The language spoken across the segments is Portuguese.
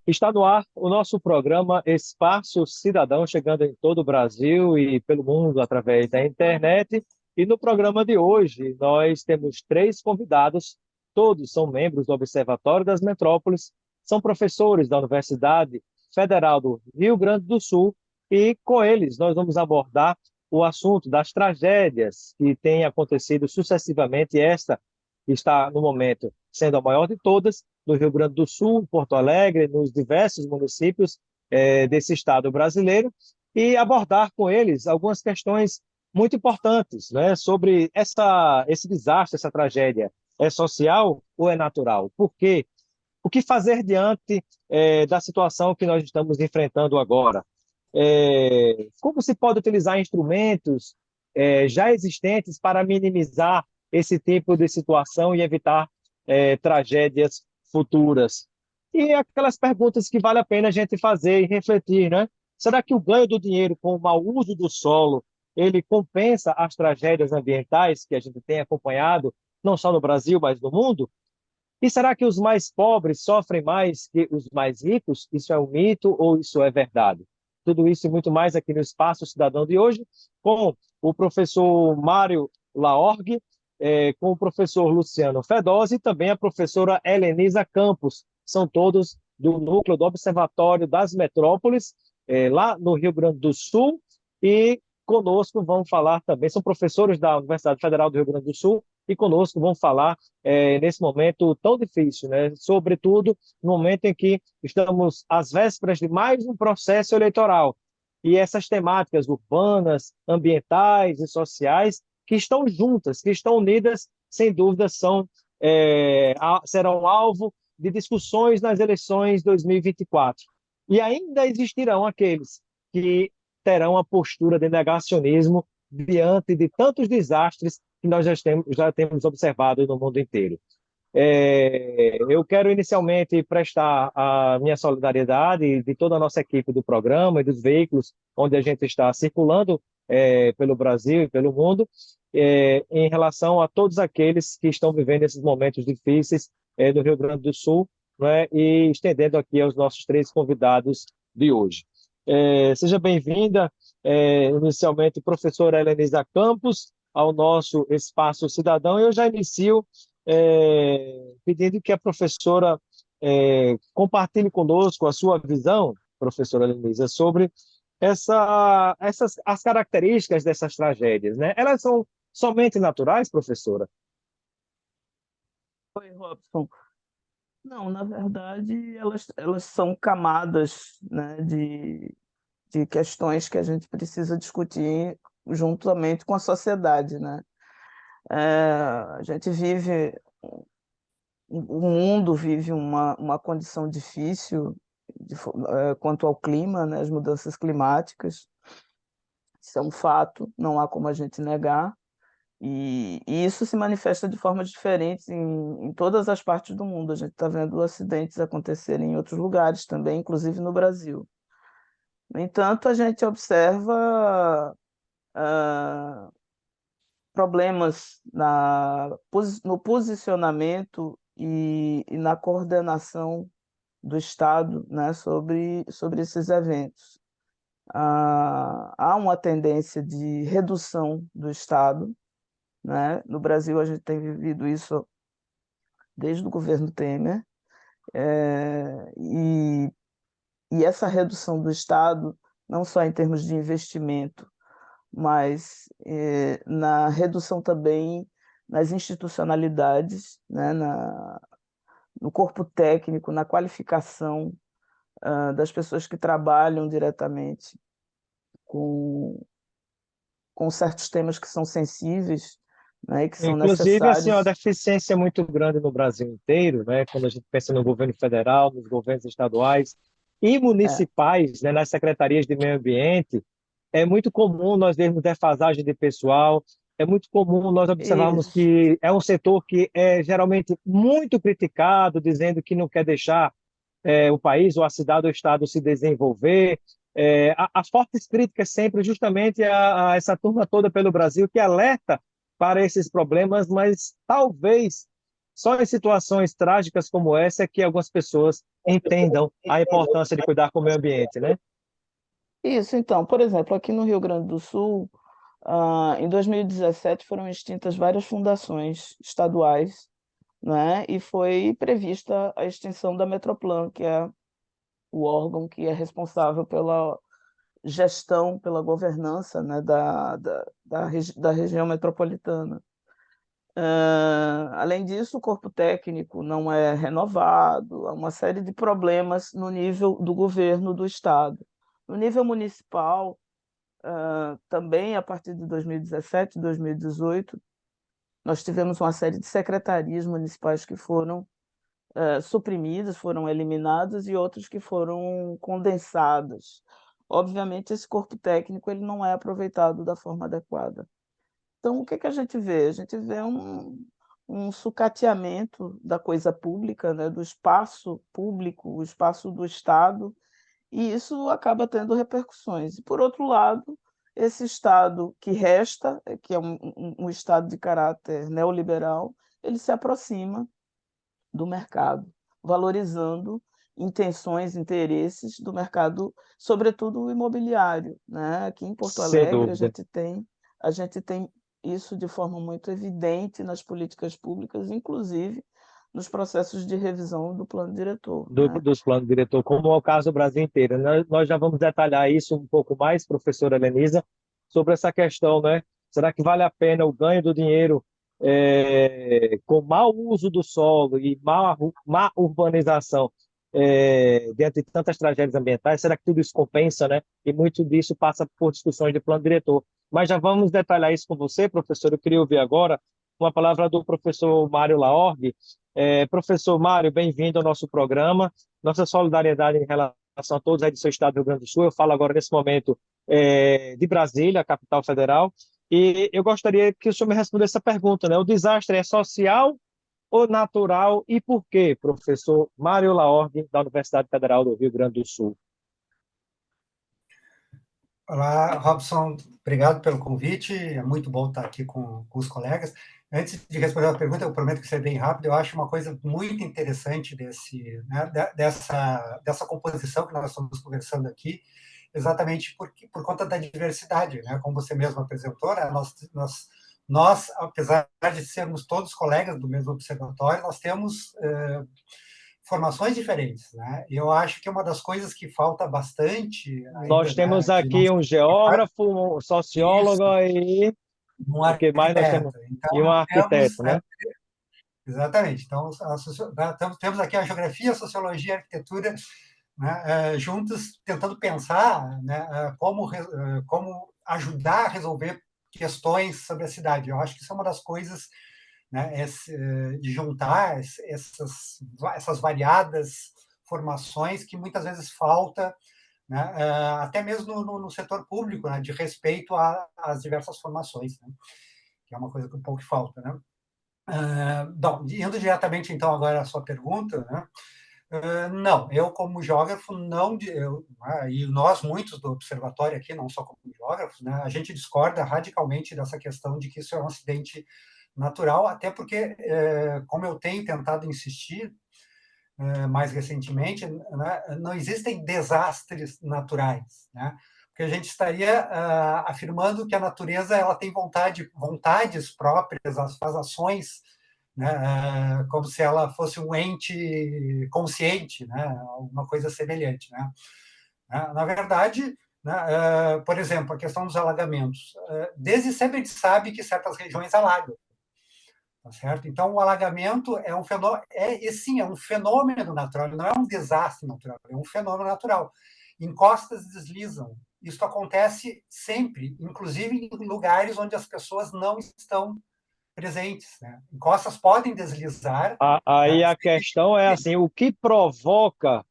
Está no ar o nosso programa Espaço Cidadão, chegando em todo o Brasil e pelo mundo através da internet. E no programa de hoje, nós temos três convidados, todos são membros do Observatório das Metrópoles, são professores da Universidade Federal do Rio Grande do Sul, e com eles nós vamos abordar o assunto das tragédias que têm acontecido sucessivamente. Esta está, no momento, sendo a maior de todas, no Rio Grande do Sul, Porto Alegre, nos diversos municípios desse estado brasileiro, e abordar com eles algumas questões muito importantes, né, sobre esse desastre, essa tragédia. É social ou é natural? Por quê? O que fazer diante da situação que nós estamos enfrentando agora? Como se pode utilizar instrumentos já existentes para minimizar esse tipo de situação e evitar tragédias futuras? E aquelas perguntas que vale a pena a gente fazer e refletir, né? Será que o ganho do dinheiro com o mau uso do solo, ele compensa as tragédias ambientais que a gente tem acompanhado, não só no Brasil, mas no mundo? E será que os mais pobres sofrem mais que os mais ricos? Isso é um mito ou isso é verdade? Tudo isso e muito mais aqui no Espaço Cidadão de hoje, com o professor Mário Laorgue, com o professor Luciano Fedose e também a professora Helenisa Campos. São todos do núcleo do Observatório das Metrópoles, lá no Rio Grande do Sul, e conosco vão falar também, são professores da Universidade Federal do Rio Grande do Sul, e conosco vão falar nesse momento tão difícil, né? Sobretudo no momento em que estamos às vésperas de mais um processo eleitoral. E essas temáticas urbanas, ambientais e sociais que estão juntas, que estão unidas, sem dúvida, serão alvo de discussões nas eleições 2024. E ainda existirão aqueles que terão a postura de negacionismo diante de tantos desastres que nós já temos observado no mundo inteiro. Eu quero inicialmente prestar a minha solidariedade de toda a nossa equipe do programa e dos veículos onde a gente está circulando pelo Brasil e pelo mundo, em relação a todos aqueles que estão vivendo esses momentos difíceis do Rio Grande do Sul, né, e estendendo aqui aos nossos três convidados de hoje. Seja bem-vinda, inicialmente, professora Helenisa Campos, ao nosso Espaço Cidadão. Eu já inicio pedindo que a professora compartilhe conosco a sua visão, professora Lenisa, sobre as características dessas tragédias, né? Elas são somente naturais, professora? Oi, Robson. Não, na verdade, elas são camadas, né, de questões que a gente precisa discutir juntamente com a sociedade, né? É, a gente vive, o mundo vive uma condição difícil quanto ao clima, né, as mudanças climáticas. Isso é um fato, não há como a gente negar. E isso se manifesta de formas diferentes em todas as partes do mundo. A gente está vendo acidentes acontecerem em outros lugares também, inclusive no Brasil. No entanto, a gente observa ah, problemas no posicionamento e na coordenação do Estado, né, sobre esses eventos. Há uma tendência de redução do Estado, né? No Brasil, a gente tem vivido isso desde o governo Temer, e essa redução do Estado, não só em termos de investimento, mas na redução também nas institucionalidades, né? No corpo técnico, na qualificação das pessoas que trabalham diretamente com, com certos temas que são sensíveis, né? E que são Inclusive, assim, uma necessários. deficiência muito grande no Brasil inteiro, né? Quando a gente pensa no governo federal, nos governos estaduais e É, municipais, né? Nas secretarias de meio ambiente, é muito comum nós vermos defasagem de pessoal, é muito comum nós observarmos isso, que é um setor que é geralmente muito criticado, dizendo que não quer deixar o país ou a cidade ou o estado se desenvolver. As fortes críticas sempre justamente a essa turma toda pelo Brasil que alerta para esses problemas, mas talvez Só em situações trágicas como essa é que algumas pessoas entendam a importância de cuidar com o meio ambiente, né? Isso, então, por exemplo, aqui no Rio Grande do Sul, em 2017 foram extintas várias fundações estaduais, né? E foi prevista a extinção da Metroplan, que é o órgão que é responsável pela gestão, pela governança, né, da região metropolitana. Além disso, o corpo técnico não é renovado, há uma série de problemas no nível do governo do estado. No nível municipal, também a partir de 2017, 2018, nós tivemos uma série de secretarias municipais que foram suprimidas, foram eliminadas e outras que foram condensadas. Obviamente, esse corpo técnico ele não é aproveitado da forma adequada. Então, o que que a gente vê? A gente vê um sucateamento da coisa pública, né, do espaço público, o espaço do Estado, e isso acaba tendo repercussões. E, por outro lado, esse Estado que resta, que é um Estado de caráter neoliberal, ele se aproxima do mercado, valorizando intenções, interesses do mercado, sobretudo o imobiliário, né? Aqui em Porto Sem Alegre dúvida. a gente tem isso de forma muito evidente nas políticas públicas, inclusive nos processos de revisão do plano diretor, né? Dos planos diretor, como é o caso do Brasil inteiro. Nós já vamos detalhar isso um pouco mais, professora Lenisa, sobre essa questão, né? Será que vale a pena o ganho do dinheiro com mau uso do solo e má urbanização diante de tantas tragédias ambientais? Será que tudo isso compensa, né? E muito disso passa por discussões de plano diretor. Mas já vamos detalhar isso com você, professor. Eu queria ouvir agora uma palavra do professor Mário Laorgue. Professor Mário, bem-vindo ao nosso programa. Nossa solidariedade em relação a todos aí do seu estado do Rio Grande do Sul. Eu falo agora, nesse momento, de Brasília, a capital federal. E eu gostaria que o senhor me respondesse essa pergunta, né? O desastre é social ou natural e por quê, professor Mário Laorgue, da Universidade Federal do Rio Grande do Sul? Olá, Robson, obrigado pelo convite, é muito bom estar aqui com os colegas. Antes de responder a pergunta, eu prometo que será bem rápido, eu acho uma coisa muito interessante né, dessa composição que nós estamos conversando aqui, exatamente por conta da diversidade, né? Como você mesmo apresentou, né? Nós, apesar de sermos todos colegas do mesmo observatório, nós temos formações diferentes, né? E eu acho que uma das coisas que falta bastante Nós ainda, temos né, de não aqui um geógrafo, um isso, sociólogo e um o que mais nós temos? arquiteto. Então, E um temos, arquiteto, né? exatamente, então, temos aqui a geografia, a sociologia e a arquitetura, né, juntas, tentando pensar, né, como ajudar a resolver questões sobre a cidade. Eu acho que isso é uma das coisas, né, de juntar essas variadas formações que muitas vezes falta, né, até mesmo no setor público, né, de respeito às diversas formações, né, que é uma coisa que um pouco falta, né? Bom, indo diretamente então agora à sua pergunta, né? Não, eu como geógrafo não, e nós muitos do observatório aqui, não só como geógrafos, né, a gente discorda radicalmente dessa questão de que isso é um acidente natural, até porque, como eu tenho tentado insistir mais recentemente, né, não existem desastres naturais, né? Porque a gente estaria afirmando que a natureza ela tem vontades próprias, faz ações, né, como se ela fosse um ente consciente, né, alguma coisa semelhante, né? Na verdade, né, por exemplo, a questão dos alagamentos. Desde sempre a gente sabe que certas regiões alagam, tá certo? Então, o alagamento é um fenômeno, sim, é um fenômeno natural, não é um desastre natural, é um fenômeno natural. Encostas deslizam. Isso acontece sempre, inclusive em lugares onde as pessoas não estão presentes, né? Encostas podem deslizar, Aí né? a questão é assim, o que provoca,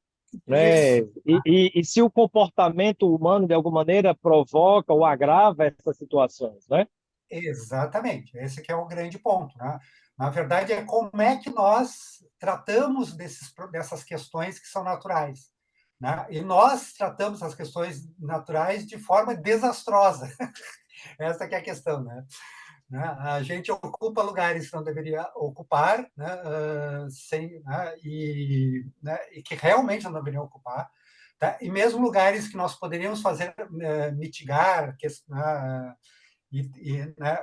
né? Isso, E se o comportamento humano de alguma maneira provoca ou agrava essas situações, né? exatamente. Esse que é o grande ponto, né? Na verdade, é como é que nós tratamos dessas questões que são naturais, né? E nós tratamos as questões naturais de forma desastrosa. Essa que é a questão, né? né? A gente ocupa lugares que não deveria ocupar, né? Sem, né? E que realmente não deveriam ocupar, tá? E mesmo lugares que nós poderíamos fazer, mitigar, né?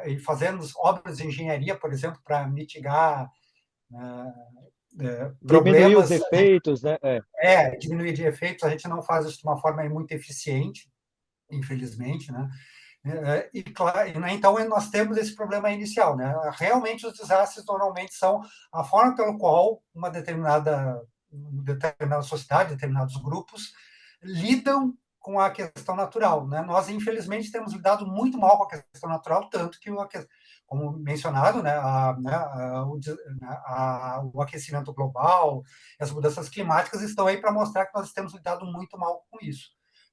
E fazendo obras de engenharia, por exemplo, para mitigar, né, Diminuir os problemas, efeitos, né? diminuir de efeitos, a gente não faz isso de uma forma muito eficiente, infelizmente, né? Claro, né, então nós temos esse problema inicial, né? Realmente os desastres normalmente são a forma pelo qual uma determinada sociedade, determinados grupos lidam com a questão natural, né? Nós infelizmente temos lidado muito mal com a questão natural, tanto que como mencionado, né, o aquecimento global, as mudanças climáticas estão aí para mostrar que nós temos lidado muito mal com isso.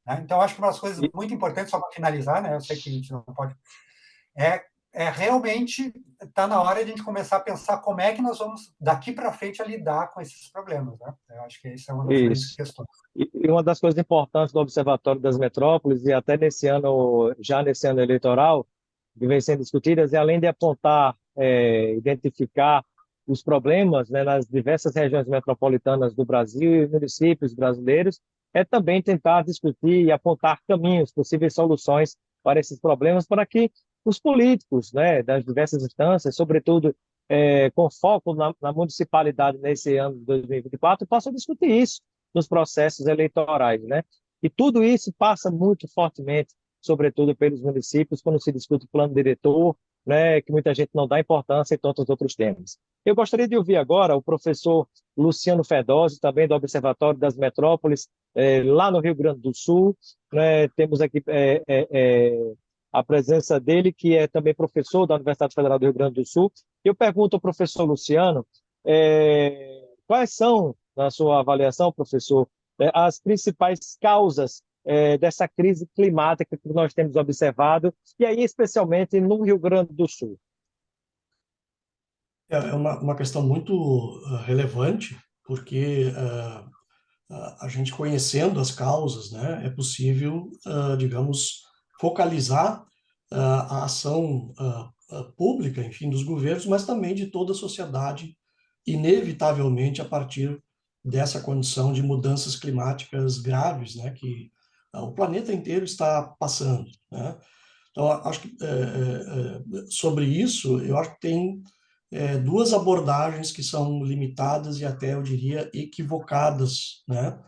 Né? Então, acho que uma das coisas E, muito importantes, só para finalizar, né, eu sei que a gente não pode, realmente está na hora de a gente começar a pensar como é que nós vamos, daqui para frente, a lidar com esses problemas. Né? Eu acho que essa é uma das grandes isso. questões. E uma das coisas importantes do Observatório das Metrópoles, e até nesse ano, já nesse ano eleitoral, que vem sendo discutidas, é além de apontar, identificar os problemas, né, nas diversas regiões metropolitanas do Brasil e municípios brasileiros, é também tentar discutir e apontar caminhos, possíveis soluções para esses problemas, para que os políticos, né, das diversas instâncias, sobretudo com foco na municipalidade nesse ano de 2024, possam discutir isso nos processos eleitorais, né? E tudo isso passa muito fortemente, sobretudo pelos municípios, quando se discute o plano diretor, né, que muita gente não dá importância e tantos outros temas. Eu gostaria de ouvir agora o professor Luciano Fedosio, também do Observatório das Metrópoles, lá no Rio Grande do Sul. Né, temos aqui a presença dele, que é também professor da Universidade Federal do Rio Grande do Sul. Eu pergunto ao professor Luciano, quais são, na sua avaliação, professor, as principais causas dessa crise climática que nós temos observado, e aí especialmente no Rio Grande do Sul? É uma questão muito relevante, porque a gente conhecendo as causas, né, é possível, digamos, focalizar a ação pública, enfim, dos governos, mas também de toda a sociedade, inevitavelmente a partir dessa condição de mudanças climáticas graves, né, que o planeta inteiro está passando, né? Então, acho que sobre isso, eu acho que tem duas abordagens que são limitadas e até, eu diria, equivocadas, né,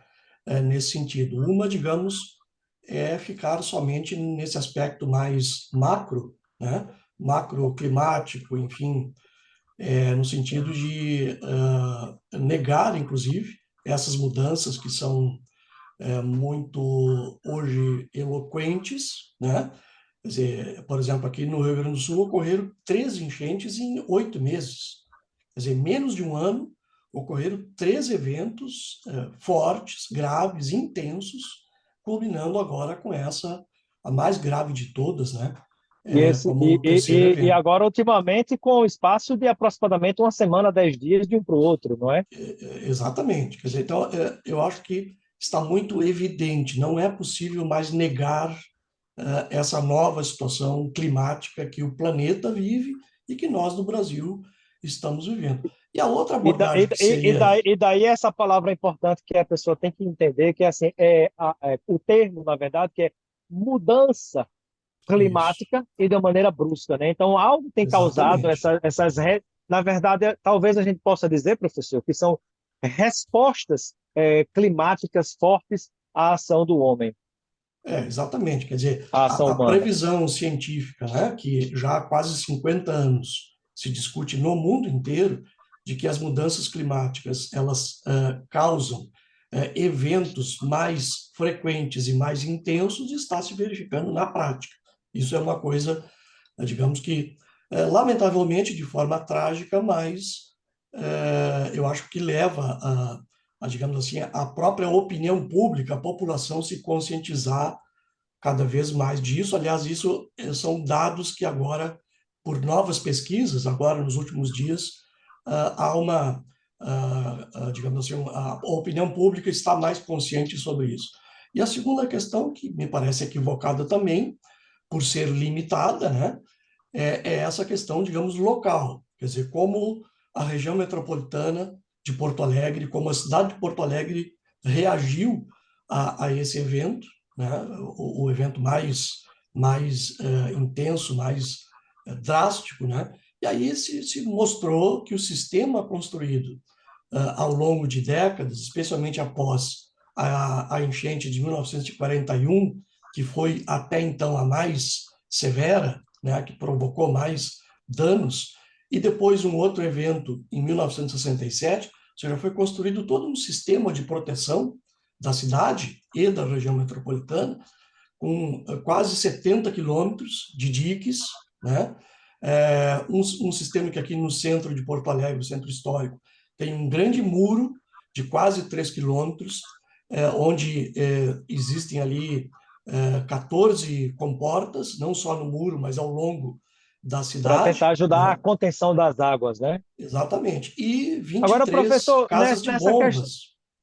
nesse sentido. Uma, digamos, é ficar somente nesse aspecto mais macro, né, macroclimático, enfim, no sentido de negar, inclusive, essas mudanças que são muito, hoje, eloquentes, né? Quer dizer, por exemplo, aqui no Rio Grande do Sul ocorreram 3 enchentes em 8 meses. Quer dizer, em menos de um ano, ocorreram 3 eventos fortes, graves, intensos, culminando agora com essa, a mais grave de todas, né? E, esse, Como e, o e, terceiro e e evento. agora, ultimamente, com o espaço de aproximadamente uma semana, 10 dias de um para o outro, não é? Exatamente. Quer dizer, então, eu acho que está muito evidente, não é possível mais negar essa nova situação climática que o planeta vive e que nós, no Brasil, estamos vivendo. E a outra E, da, e, abordagem que e, e seria... daí, e daí essa palavra importante que a pessoa tem que entender, que é assim, o termo, na verdade, que é mudança Isso, climática e de uma maneira brusca, né? Então, algo tem causado exatamente. na verdade, talvez a gente possa dizer, professor, que são respostas climáticas fortes à ação do homem, Exatamente. Quer dizer, à ação a humana. previsão científica, né, que já há quase 50 anos se discute no mundo inteiro, de que as mudanças climáticas elas causam eventos mais frequentes e mais intensos, está se verificando na prática. Isso é uma coisa, digamos que, lamentavelmente, de forma trágica, mas eu acho que leva digamos assim, a própria opinião pública, a população se conscientizar cada vez mais disso. Aliás, isso são dados que agora, por novas pesquisas, agora nos últimos dias, há uma, digamos assim, a opinião pública está mais consciente sobre isso. E a segunda questão, que me parece equivocada também, por ser limitada, né, é essa questão, digamos, local. Quer dizer, como a região metropolitana de Porto Alegre, como a cidade de Porto Alegre reagiu a esse evento, né? O evento mais intenso, mais drástico, né? E aí se mostrou que o sistema construído ao longo de décadas, especialmente após a enchente de 1941, que foi até então a mais severa, né, que provocou mais danos, e depois um outro evento em 1967, ou seja, foi construído todo um sistema de proteção da cidade e da região metropolitana, com quase 70 quilômetros de diques, né? Um sistema que aqui no centro de Porto Alegre, no centro histórico, tem um grande muro de quase 3 quilômetros, onde existem ali 14 comportas, não só no muro, mas ao longo da Para cidade, tentar ajudar a né? contenção das águas, né? Exatamente. E Agora, 23 professor, casas de nessa questão. bombas.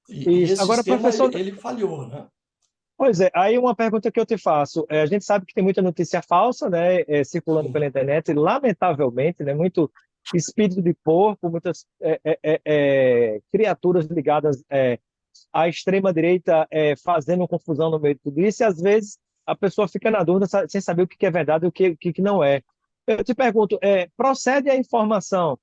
E Isso. esse Agora, sistema, professor, ele falhou, né? pois é, aí uma pergunta que eu te faço. A gente sabe que tem muita notícia falsa, né, circulando pela Sim. internet, e, lamentavelmente, né, muito espírito de porco, muitas criaturas ligadas à extrema-direita fazendo confusão no meio de tudo isso, e às vezes a pessoa fica na dúvida sem saber o que é verdade e o que não é. Eu te pergunto, procede a informação,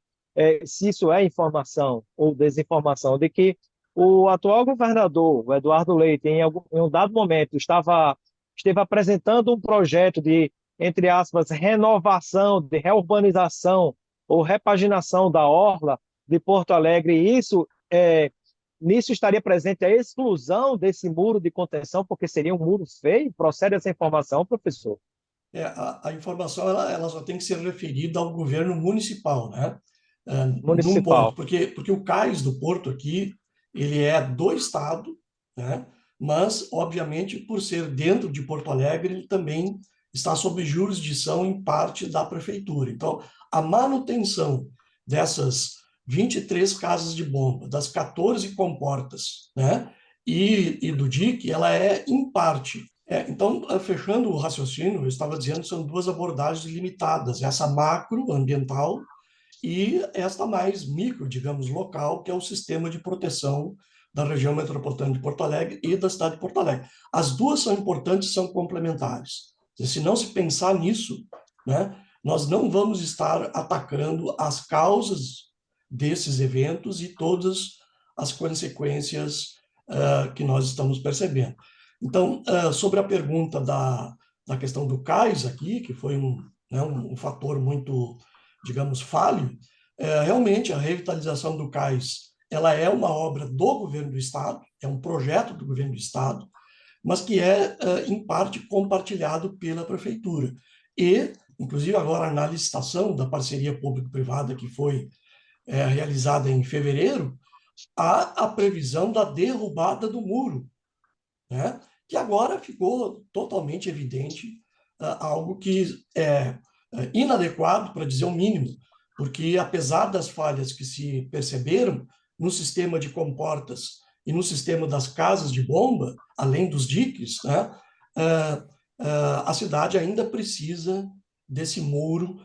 se isso é informação ou desinformação, de que o atual governador, o Eduardo Leite, em um dado momento, esteve apresentando um projeto de, entre aspas, renovação, de reurbanização ou repaginação da orla de Porto Alegre. E nisso estaria presente a exclusão desse muro de contenção, porque seria um muro feio? Procede essa informação, professor? A informação ela só tem que ser referida ao governo municipal, né? Num ponto, Municipal. porque o cais do Porto aqui, ele é do Estado, né? Mas, obviamente, por ser dentro de Porto Alegre, ele também está sob jurisdição em parte da prefeitura. Então, a manutenção dessas 23 casas de bomba, das 14 comportas, né? E do dique, ela é em parte. Então, fechando o raciocínio, eu estava dizendo que são duas abordagens limitadas, essa macro, ambiental, e esta mais micro, digamos, local, que é o sistema de proteção da região metropolitana de Porto Alegre e da cidade de Porto Alegre. As duas são importantes e são complementares. Se não se pensar nisso, né, nós não vamos estar atacando as causas desses eventos e todas as consequências que nós estamos percebendo. Então, sobre a pergunta da questão do cais aqui, que foi um fator muito, digamos, falho, realmente a revitalização do cais ela é uma obra do governo do Estado, é um projeto do governo do Estado, mas que é, em parte, compartilhado pela prefeitura. E, inclusive, agora na licitação da parceria público-privada que foi realizada em fevereiro, há a previsão da derrubada do muro, né? Que agora ficou totalmente evidente, algo que é inadequado, para dizer o mínimo, porque apesar das falhas que se perceberam no sistema de comportas e no sistema das casas de bomba, além dos diques, né, a cidade ainda precisa desse muro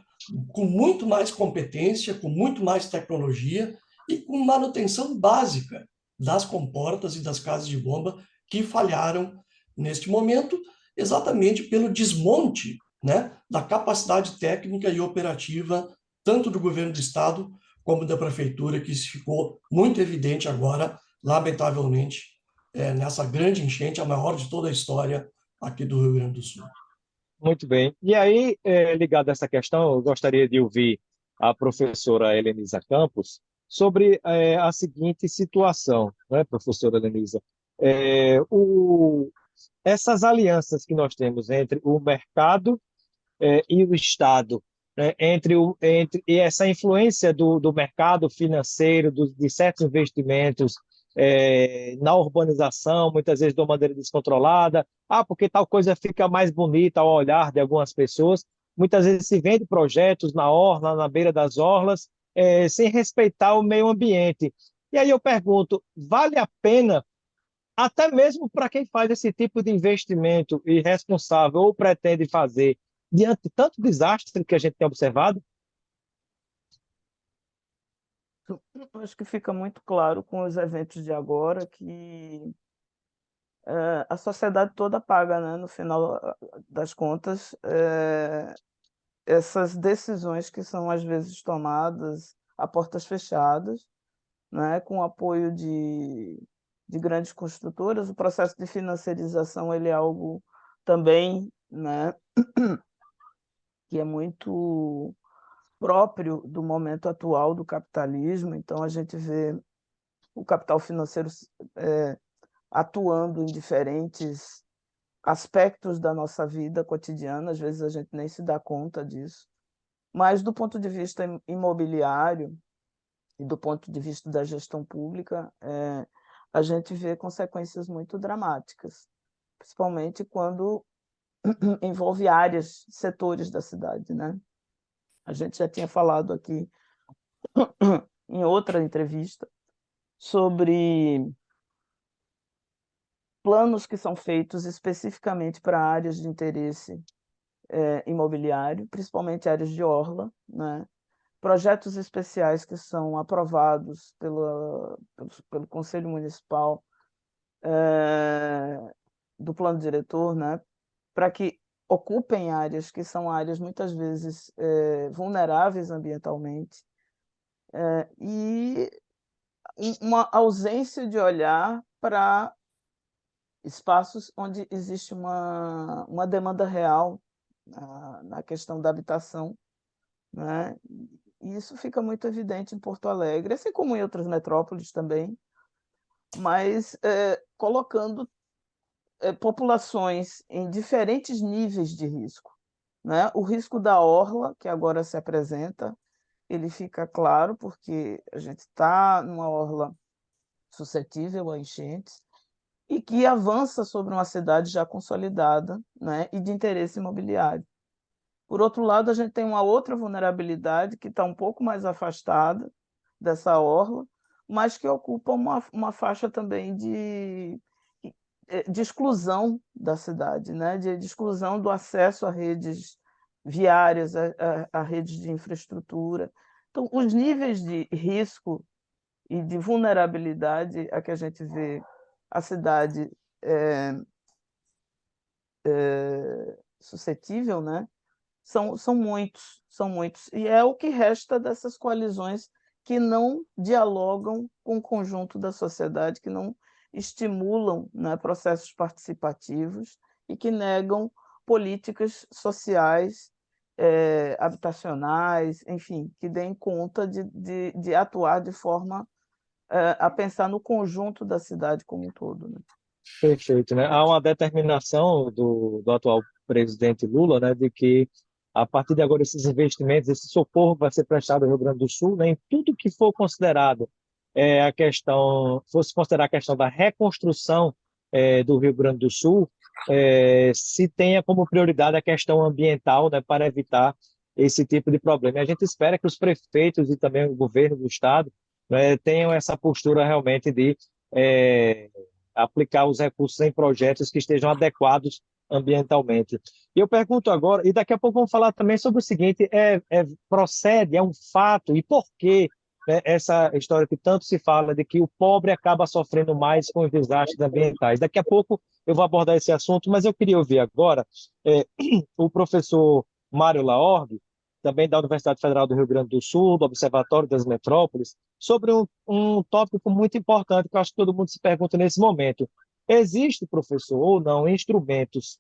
com muito mais competência, com muito mais tecnologia e com manutenção básica das comportas e das casas de bomba que falharam neste momento, exatamente pelo desmonte, né, da capacidade técnica e operativa tanto do governo do estado como da prefeitura, que ficou muito evidente agora, lamentavelmente, nessa grande enchente, a maior de toda a história aqui do Rio Grande do Sul. Muito bem. E aí, ligado a essa questão, eu gostaria de ouvir a professora Helenisa Campos sobre a seguinte situação, né, professora Helenisa? Essas alianças que nós temos entre o mercado e o Estado, né, e essa influência do mercado financeiro, de certos investimentos na urbanização, muitas vezes de uma maneira descontrolada, porque tal coisa fica mais bonita ao olhar de algumas pessoas, muitas vezes se vende projetos na orla, na beira das orlas, sem respeitar o meio ambiente. E aí eu pergunto, vale a pena até mesmo para quem faz esse tipo de investimento irresponsável ou pretende fazer, diante de tanto desastre que a gente tem observado? Eu acho que fica muito claro com os eventos de agora que a sociedade toda paga, né, no final das contas, essas decisões que são às vezes tomadas a portas fechadas, né, com o apoio de grandes construtoras. O processo de financiarização ele é algo também, né, que é muito próprio do momento atual do capitalismo. Então, a gente vê o capital financeiro atuando em diferentes aspectos da nossa vida cotidiana, às vezes a gente nem se dá conta disso. Mas, do ponto de vista imobiliário e do ponto de vista da gestão pública, a gente vê consequências muito dramáticas, principalmente quando envolve áreas, setores da cidade, né? A gente já tinha falado aqui em outra entrevista sobre planos que são feitos especificamente para áreas de interesse imobiliário, principalmente áreas de orla, né? Projetos especiais que são aprovados pelo Conselho Municipal do plano diretor, né? Para que ocupem áreas que são áreas muitas vezes vulneráveis ambientalmente, e uma ausência de olhar para espaços onde existe uma demanda real na questão da habitação, né? E isso fica muito evidente em Porto Alegre, assim como em outras metrópoles também, mas colocando populações em diferentes níveis de risco, né? O risco da orla, que agora se apresenta, ele fica claro porque a gente está numa orla suscetível a enchentes e que avança sobre uma cidade já consolidada, né, e de interesse imobiliário. Por outro lado, a gente tem uma outra vulnerabilidade que está um pouco mais afastada dessa orla, mas que ocupa uma faixa também de exclusão da cidade, né, de exclusão do acesso a redes viárias, a redes de infraestrutura. Então, os níveis de risco e de vulnerabilidade a que a gente vê a cidade suscetível, né? São muitos, são muitos. E é o que resta dessas coalizões que não dialogam com o conjunto da sociedade, que não estimulam, né, processos participativos e que negam políticas sociais, habitacionais, enfim, que deem conta de atuar de forma a pensar no conjunto da cidade como um todo, né? Perfeito, né? Há uma determinação do atual presidente Lula, né, de que a partir de agora esses investimentos, esse socorro vai ser prestado ao Rio Grande do Sul, né, em tudo que for considerado a questão, fosse considerar a questão da reconstrução do Rio Grande do Sul, se tenha como prioridade a questão ambiental, né, para evitar esse tipo de problema. E a gente espera que os prefeitos e também o governo do estado, né, tenham essa postura realmente de eh, aplicar os recursos em projetos que estejam adequados ambientalmente. E eu pergunto agora, e daqui a pouco vamos falar também sobre o seguinte: procede, é um fato, e por quê, né, essa história que tanto se fala de que o pobre acaba sofrendo mais com os desastres ambientais? Daqui a pouco eu vou abordar esse assunto, mas eu queria ouvir agora é, o professor Mário Laorgue, também da Universidade Federal do Rio Grande do Sul, do Observatório das Metrópoles, sobre um tópico muito importante que eu acho que todo mundo se pergunta nesse momento. Existe, professor, ou não, instrumentos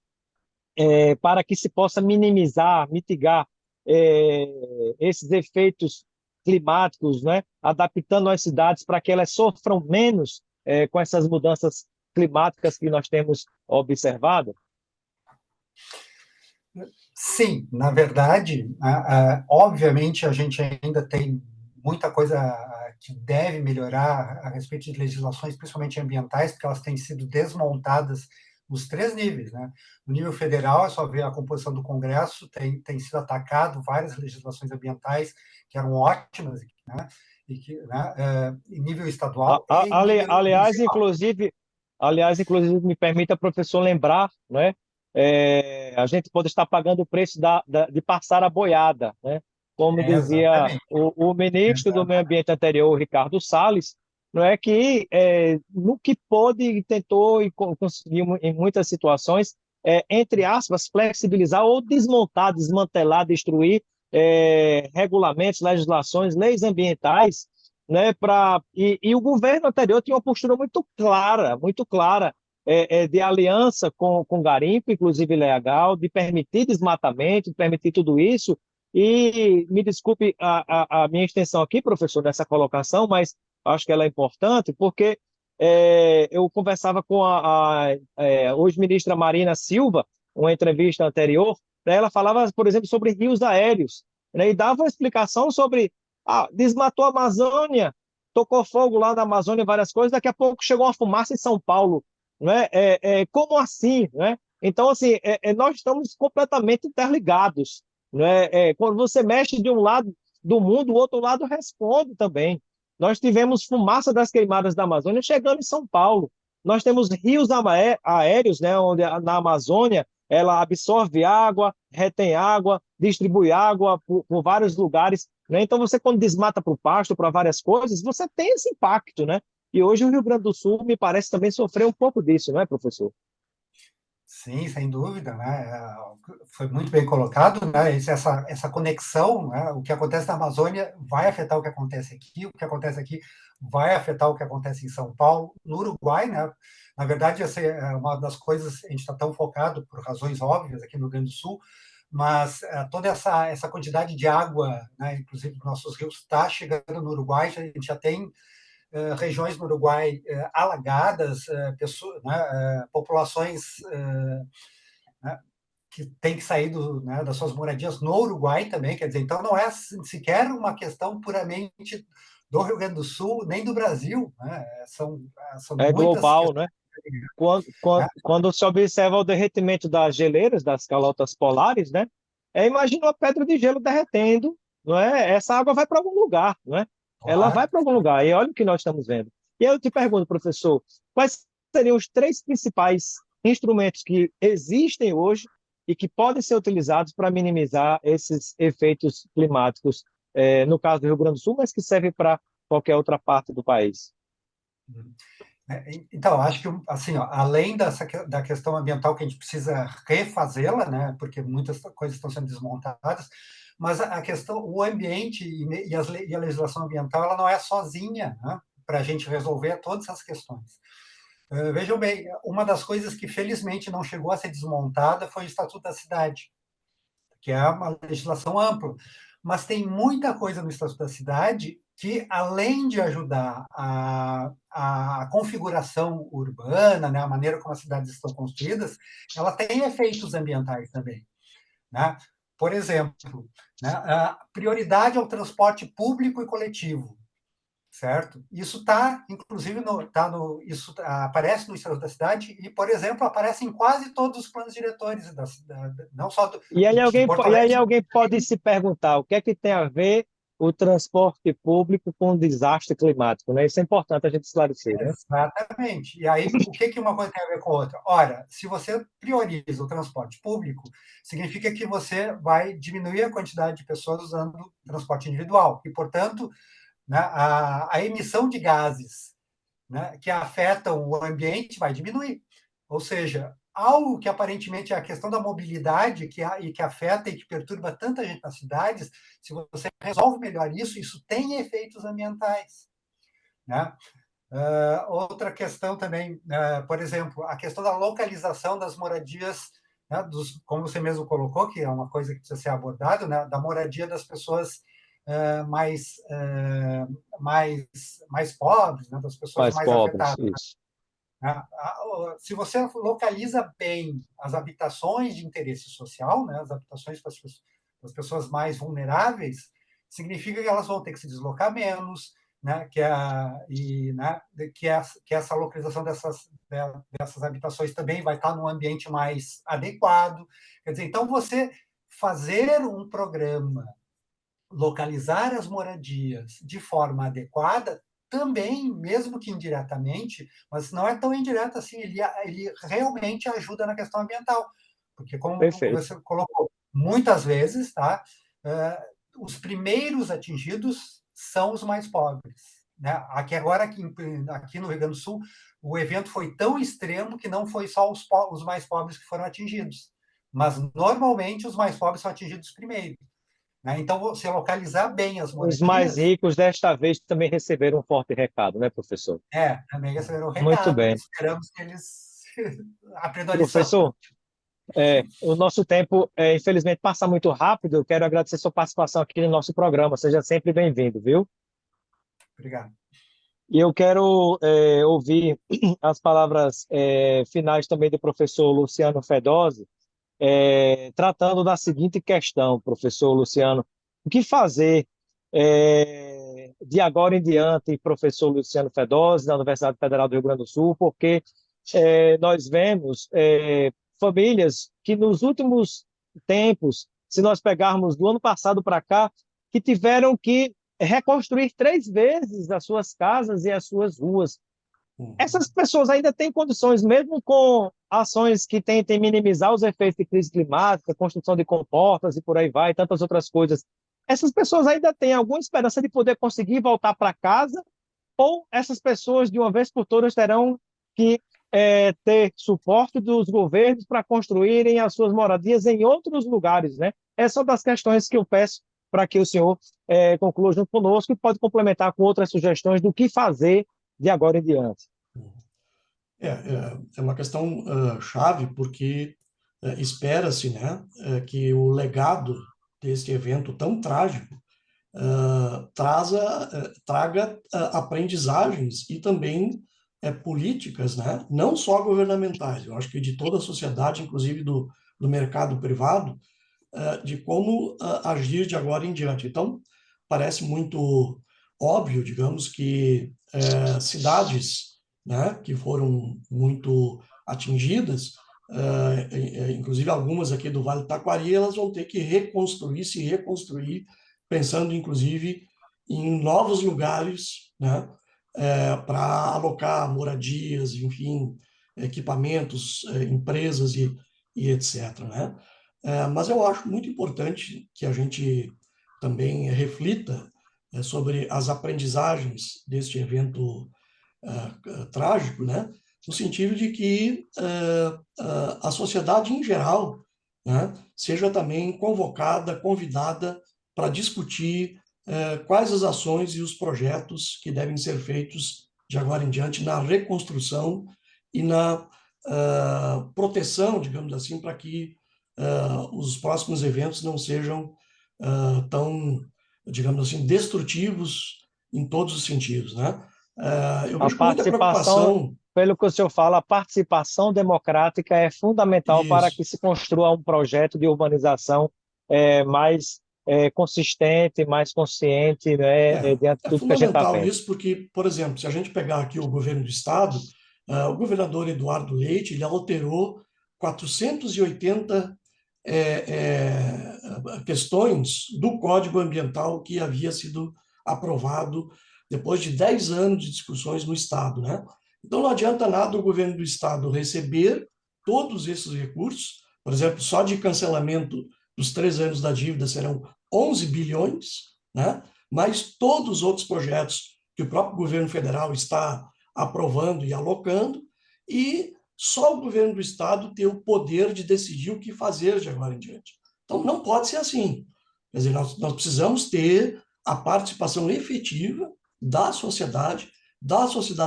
para que se possa minimizar, mitigar esses efeitos climáticos, né? Adaptando as cidades para que elas sofram menos com essas mudanças climáticas que nós temos observado? Sim, na verdade, obviamente a gente ainda tem muita coisa que deve melhorar a respeito de legislações, principalmente ambientais, porque elas têm sido desmontadas nos três níveis, né? No nível federal, é só ver a composição do Congresso, tem sido atacado várias legislações ambientais que eram ótimas, né? E que, né, em nível estadual e em nível Aliás, municipal. inclusive, me permita, professor, lembrar, né? a gente pode estar pagando o preço de passar a boiada, né? Como dizia Exatamente. o ministro do Meio Exatamente. Ambiente anterior, Ricardo Salles, não é que no que pôde e tentou e conseguiu em muitas situações, entre aspas, flexibilizar ou desmontar, desmantelar, destruir regulamentos, legislações, leis ambientais, né? E o governo anterior tinha uma postura muito clara, de aliança com garimpo, inclusive ilegal, de permitir desmatamento, de permitir tudo isso. E me desculpe a minha extensão aqui, professor, nessa colocação, mas acho que ela é importante, porque eu conversava com hoje ministra Marina Silva, uma entrevista anterior, né, ela falava, por exemplo, sobre rios aéreos, né, e dava uma explicação sobre, desmatou a Amazônia, tocou fogo lá na Amazônia, várias coisas, daqui a pouco chegou uma fumaça em São Paulo, não é? Como assim, né? Então, assim, nós estamos completamente interligados, não é? Quando você mexe de um lado do mundo, o outro lado responde também. Nós tivemos fumaça das queimadas da Amazônia chegando em São Paulo. Nós temos rios aéreos, né, onde na Amazônia ela absorve água, retém água, distribui água por vários lugares, né? Então, você quando desmata para o pasto, para várias coisas, você tem esse impacto, né? E hoje o Rio Grande do Sul me parece também sofrer um pouco disso, não é, professor? Sim, sem dúvida, né? Foi muito bem colocado, né? Essa conexão, né? O que acontece na Amazônia vai afetar o que acontece aqui vai afetar o que acontece em São Paulo, no Uruguai, né? Na verdade, essa é uma das coisas, a gente está tão focado, por razões óbvias, aqui no Rio Grande do Sul, mas toda essa quantidade de água, né? Inclusive nossos rios, está chegando no Uruguai, a gente já tem regiões no Uruguai alagadas, pessoas, né, populações né, que têm que sair né, das suas moradias no Uruguai também, quer dizer, então não é sequer uma questão puramente do Rio Grande do Sul, nem do Brasil, né, são É muitas global, questões, né? Quando se observa o derretimento das geleiras, das calotas polares, né? Imagina uma pedra de gelo derretendo, não é? Essa água vai para algum lugar, não é? Ela vai claro. para algum lugar, e olha o que nós estamos vendo. E aí eu te pergunto, professor, quais seriam os três principais instrumentos que existem hoje e que podem ser utilizados para minimizar esses efeitos climáticos, no caso do Rio Grande do Sul, mas que servem para qualquer outra parte do país? Então, acho que, assim, ó, além da questão ambiental que a gente precisa refazê-la, né, porque muitas coisas estão sendo desmontadas, mas a questão, o ambiente e a legislação ambiental, ela não é sozinha, né, para a gente resolver todas essas questões. Vejam bem, uma das coisas que felizmente não chegou a ser desmontada foi o Estatuto da Cidade, que é uma legislação ampla. Mas tem muita coisa no Estatuto da Cidade que, além de ajudar a configuração urbana, né, a maneira como as cidades estão construídas, ela tem efeitos ambientais também. Né? Por exemplo, né, a prioridade ao transporte público e coletivo, certo? Isso está, inclusive, isso aparece no Estatuto da Cidade e, por exemplo, aparece em quase todos os planos diretores, não só de Porto E aí Alegre. alguém pode se perguntar o que é que tem a ver o transporte público com o desastre climático, né? Isso é importante a gente esclarecer, né? Exatamente. E aí, o que uma coisa tem a ver com a outra? Ora, se você prioriza o transporte público, significa que você vai diminuir a quantidade de pessoas usando transporte individual. E, portanto, né, a emissão de gases, né, que afetam o ambiente vai diminuir. Ou seja, algo que aparentemente é a questão da mobilidade que afeta e que perturba tanta gente nas cidades, se você resolve melhor isso, isso tem efeitos ambientais. Né? Outra questão também, por exemplo, a questão da localização das moradias, né, como você mesmo colocou, que é uma coisa que precisa ser abordada, né, da moradia das pessoas mais pobres, né, das pessoas Mais mais pobres, afetadas. isso. Né? Se você localiza bem as habitações de interesse social, né, as habitações para as pessoas mais vulneráveis, significa que elas vão ter que se deslocar menos, né, né, que essa localização dessas habitações também vai estar num ambiente mais adequado. Quer dizer, então você fazer um programa, localizar as moradias de forma adequada, também, mesmo que indiretamente, mas não é tão indireto assim, ele realmente ajuda na questão ambiental, porque, como Perfeito. você colocou, muitas vezes, tá, os primeiros atingidos são os mais pobres. Né? Aqui no Rio Grande do Sul, o evento foi tão extremo que não foi só os mais pobres que foram atingidos, mas normalmente os mais pobres são atingidos primeiro. Né? Então, você localizar bem as Os mais moradias, ricos, desta vez, também receberam um forte recado, né, professor? também receberam o Muito recado, bem. esperamos que eles aprendam a lição. Professor, o nosso tempo, infelizmente, passa muito rápido. Eu quero agradecer sua participação aqui no nosso programa. Seja sempre bem-vindo, viu? Obrigado. E eu quero ouvir as palavras finais também do professor Luciano Fedose, tratando da seguinte questão, professor Luciano. O que fazer de agora em diante, professor Luciano Fedose, da Universidade Federal do Rio Grande do Sul, porque nós vemos famílias que nos últimos tempos, se nós pegarmos do ano passado para cá, que tiveram que reconstruir 3 vezes as suas casas e as suas ruas. Essas pessoas ainda têm condições, mesmo com ações que tentem minimizar os efeitos de crise climática, construção de comportas e por aí vai, tantas outras coisas. Essas pessoas ainda têm alguma esperança de poder conseguir voltar para casa, ou essas pessoas, de uma vez por todas, terão que ter suporte dos governos para construírem as suas moradias em outros lugares, né? Essa é uma das questões que eu peço para que o senhor conclua junto conosco e pode complementar com outras sugestões do que fazer de agora em diante. É uma questão chave, porque espera-se, né, que o legado deste evento tão trágico traga aprendizagens e também políticas, né, não só governamentais, eu acho que de toda a sociedade, inclusive do mercado privado, de como agir de agora em diante. Então, parece muito óbvio, digamos, que cidades, né, que foram muito atingidas, inclusive algumas aqui do Vale do Taquari, elas vão ter que se reconstruir, pensando, inclusive, em novos lugares, né, para alocar moradias, enfim, equipamentos, empresas e etc., né? Mas eu acho muito importante que a gente também reflita sobre as aprendizagens deste evento trágico, né? No sentido de que a sociedade em geral, né, seja também convocada, convidada para discutir quais as ações e os projetos que devem ser feitos de agora em diante na reconstrução e na proteção, digamos assim, para que os próximos eventos não sejam tão, digamos assim, destrutivos em todos os sentidos, né? Eu A vejo com muita participação, preocupação pelo que o senhor fala, a participação democrática é fundamental para que isso. se construa um projeto de urbanização mais consistente, mais consciente, né, diante de É tudo que a gente está fundamental vendo. isso porque, por exemplo, se a gente pegar aqui o governo do estado, o governador Eduardo Leite, ele alterou 480 questões do Código Ambiental que havia sido aprovado depois de 10 anos de discussões no estado, né? Então não adianta nada o governo do estado receber todos esses recursos, por exemplo, só de cancelamento dos 3 anos da dívida serão 11 bilhões, né? Mas todos os outros projetos que o próprio governo federal está aprovando e alocando, e só o governo do estado tem o poder de decidir o que fazer de agora em diante. Então, não pode ser assim. Quer dizer, nós precisamos ter a participação efetiva da sociedade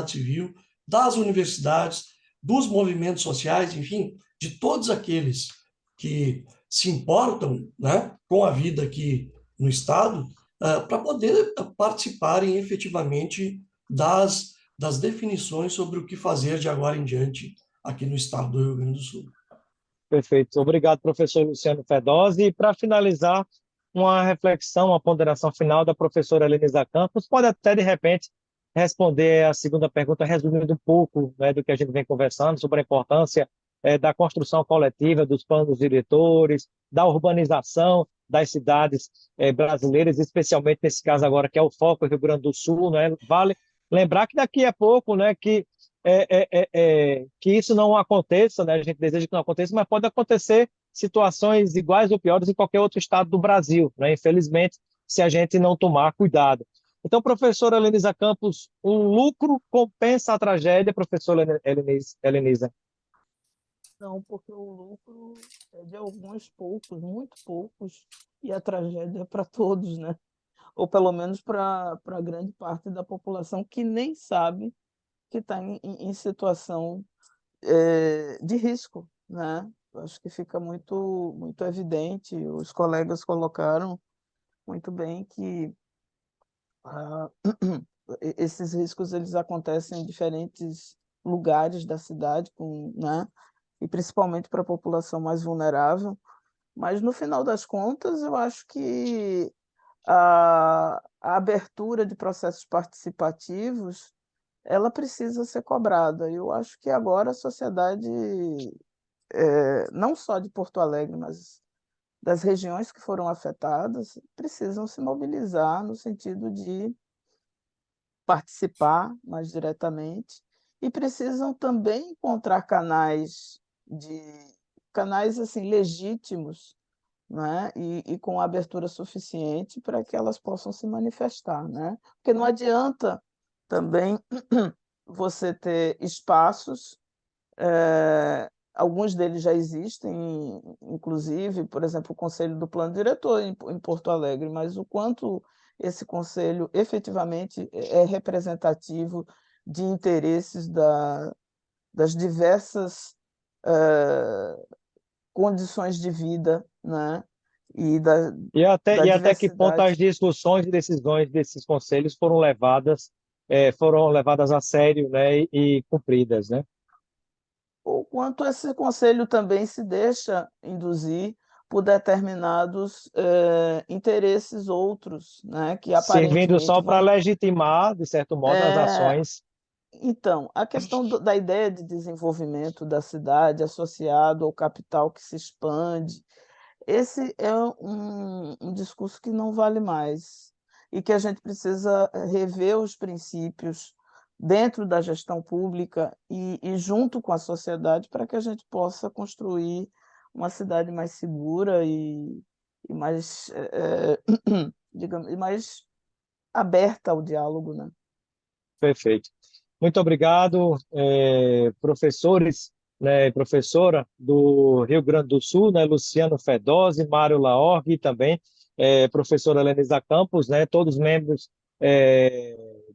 civil, das universidades, dos movimentos sociais, enfim, de todos aqueles que se importam, né, com a vida aqui no Estado, para poder participarem efetivamente das definições sobre o que fazer de agora em diante aqui no Estado do Rio Grande do Sul. Perfeito. Obrigado, professor Luciano Fedose. E para finalizar, uma reflexão, uma ponderação final da professora Elisa Campos. Pode até, de repente, responder a segunda pergunta, resumindo um pouco, né, do que a gente vem conversando sobre a importância da construção coletiva, dos planos diretores, da urbanização das cidades brasileiras, especialmente nesse caso agora, que é o foco do Rio Grande do Sul, né? Vale lembrar que daqui a pouco, né, que isso não aconteça, né? A gente deseja que não aconteça, mas pode acontecer situações iguais ou piores em qualquer outro estado do Brasil, né? Infelizmente, se a gente não tomar cuidado. Então, professora Helenisa Campos, o lucro compensa a tragédia, professora Helenisa? Não, porque o lucro é de alguns poucos, muito poucos, e a tragédia é para todos, né? Ou pelo menos para grande parte da população que nem sabe que está em situação de risco, né? Eu acho que fica muito evidente, os colegas colocaram muito bem que ah, esses riscos eles acontecem em diferentes lugares da cidade, né? E principalmente para a população mais vulnerável. Mas no final das contas, eu acho que a abertura de processos participativos ela precisa ser cobrada. Eu acho que agora a sociedade, não só de Porto Alegre, mas das regiões que foram afetadas, precisam se mobilizar no sentido de participar mais diretamente e precisam também encontrar canais assim legítimos, né? E com abertura suficiente para que elas possam se manifestar, né? Porque não adianta também você ter espaços, alguns deles já existem, inclusive, por exemplo, o Conselho do Plano Diretor em Porto Alegre, mas o quanto esse conselho efetivamente é representativo de interesses das diversas condições de vida, né? E da E até que ponto diversidade. as discussões e decisões desses conselhos foram levadas a sério, né, e cumpridas, né? O quanto esse conselho também se deixa induzir por determinados interesses outros, né, que Servindo aparentemente só para vão. legitimar, de certo modo, as É, ações. então, a questão da ideia de desenvolvimento da cidade associado ao capital que se expande, esse é um discurso que não vale mais e que a gente precisa rever os princípios dentro da gestão pública e junto com a sociedade para que a gente possa construir uma cidade mais segura e mais, digamos, e mais aberta ao diálogo, né? Perfeito. Muito obrigado, professores, né, professora do Rio Grande do Sul, né, Luciano Fedose, Mário Laorgue e também professora Helenisa Campos, né, todos membros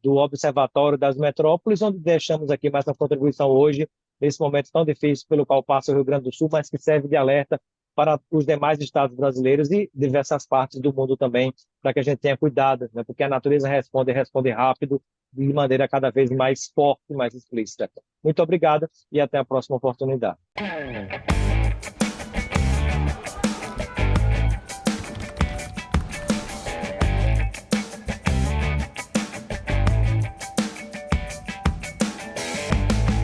do Observatório das Metrópoles, onde deixamos aqui mais uma contribuição hoje, nesse momento tão difícil pelo qual passa o Rio Grande do Sul, mas que serve de alerta para os demais estados brasileiros e diversas partes do mundo também, para que a gente tenha cuidado, né, porque a natureza responde rápido, de maneira cada vez mais forte e mais explícita. Muito obrigado e até a próxima oportunidade.